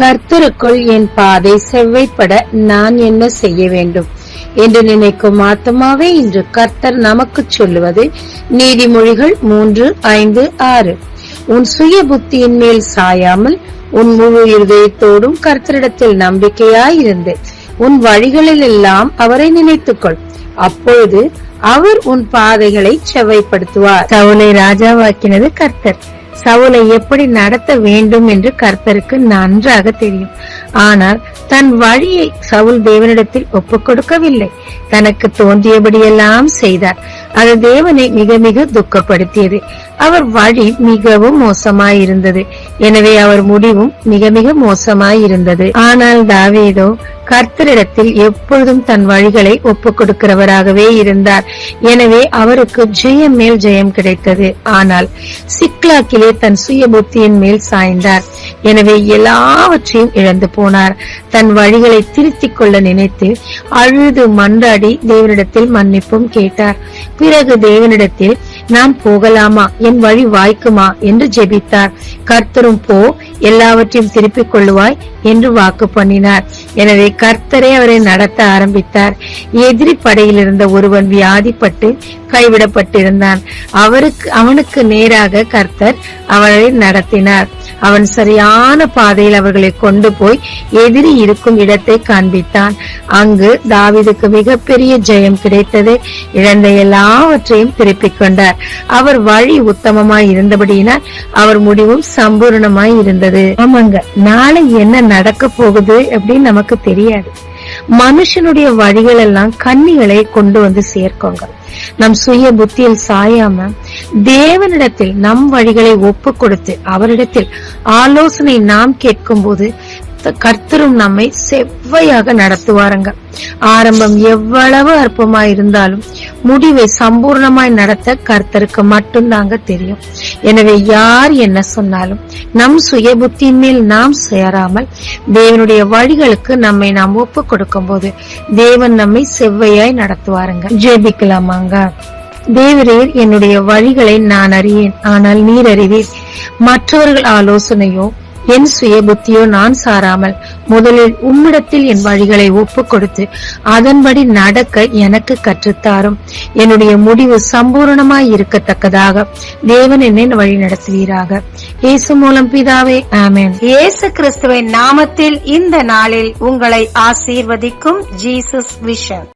கர்த்தருக்குள் என் பாதை செவ்வைப்பட நான் என்ன செய்ய வேண்டும் என்று நினைக்கும் ஆத்மாவே, இன்று கர்த்தர் நமக்கு சொல்லுவது நீதிமொழிகள் 3:5-6. உன் சுய புத்தியின் மேல் சாயாமல் உன் முழு இருதயத்தோடும் கர்த்தரிடத்தில் நம்பிக்கையாயிருந்து உன் வழிகளில் எல்லாம் அவரை நினைத்துக்கொள். அப்பொழுது அவர் உன் பாதைகளை செவ்வைப்படுத்துவார். சவுலை ராஜாவாக்கினது கர்த்தர். சவுலை எப்படி நடத்த வேண்டும் என்று கர்த்தருக்கு நன்றாக தெரியும். ஆனால் தன் வழியை சவுல் தேவனிடத்தில் ஒப்புக் கொடுக்கவில்லை. தனக்கு தோன்றியபடியெல்லாம் செய்தார். அது தேவனை மிக மிக துக்கப்படுத்தியது. அவர் வழி மிகவும் மோசமாயிருந்தது. எனவே அவர் முடிவும் மிக மிக மோசமாயிருந்தது. ஆனால் தாவீதோ கர்த்தரிடத்தில் எப்பொழுதும் தன் வழிகளை ஒப்புக் கொடுக்கிறவராகவே இருந்தார். எனவே அவருக்கு ஜெயம் மேல் ஜெயம் கிடைத்தது. ஆனால் சிக்லாக்கிலே தன் சுய புத்தியின் மேல் சாய்ந்தார். எனவே எல்லாவற்றையும் இழந்து போனார். தன் வழிகளை திருத்திக் கொள்ள நினைத்து அழுது மன்றாடி தேவனிடத்தில் மன்னிப்பும் கேட்டார். பிறகு தேவனிடத்தில் நான் போகலாமா, என் வழி வாய்க்குமா என்று ஜெபித்தார். கர்த்தரும் போ, எல்லாவற்றையும் திருப்பிக் கொள்ளுவாய் என்று வாக்கு பண்ணினார். எனவே கர்த்தரே அவரை நடத்த ஆரம்பித்தார். எதிரி படையில் இருந்த ஒருவன் வியாதிப்பட்டு கைவிடப்பட்டிருந்தான். அவனுக்கு நேராக கர்த்தர் அவரை நடத்தினார். அவன் சரியான பாதையில் அவர்களை கொண்டு போய் எதிரி இருக்கும் இடத்தை காண்பித்தான். அங்கு தாவீதுக்கு மிகப்பெரிய ஜெயம் கிடைத்தது. இழந்த எல்லாவற்றையும் திருப்பிக் கொண்டார். அவர் வழி உத்தமமாய் இருந்தபடியினால் அவர் முடிவும் சம்பூர்ணமாய் இருந்தது. ஆமாங்க, நாளை என்ன நடக்க போகுது அப்படின்னு நமக்கு தெரியாது. மனுஷனுடைய வழிகள் எல்லாம் கன்னிகளை கொண்டு வந்து சேர்க்கோங்க. நம் சுய புத்தியில் சாயாம தேவனிடத்தில் நம் வழிகளை ஒப்பு கொடுத்து அவரிடத்தில் ஆலோசனை நாம் கேட்கும் போது கர்த்தரும் நம்மை செவ்வையாக நடத்துவாருங்க. ஆரம்பம் எவ்வளவு அற்பமாய் இருந்தாலும் முடிவை சம்பூர்ணமாய் நடத்த கர்த்தருக்கு மட்டும்தாங்க தெரியும். எனவே யார் என்ன சொன்னாலும் நம் சுய புத்தியின் மேல் நாம் சேராமல் தேவனுடைய வழிகளுக்கு நம்மை நாம் ஒப்பு கொடுக்கும் போது தேவன் நம்மை செவ்வையாய் நடத்துவாருங்க. ஜெபிக்கலாமாங்க. தேவரீர், என்னுடைய வழிகளை நான் அறியேன், ஆனால் நீர் அறிவீர். மற்றவர்கள் ஆலோசனையோ என் சுய புத்தியோ நான் சாராமல் முதலில் உம்மிடத்தில் என் வழிகளை ஒப்பு கொடுத்து அதன்படி நடக்க எனக்கு கற்றுத்தாரும். என்னுடைய முடிவு சம்பூர்ணமாய் இருக்கத்தக்கதாக தேவன் என்னை வழி நடத்துவீராக. இயேசு மூலம் பிதாவே, ஆமென். இயேசு கிறிஸ்துவின் நாமத்தில் இந்த நாளில் உங்களை ஆசீர்வதிக்கும் ஜீசஸ் விஷன்.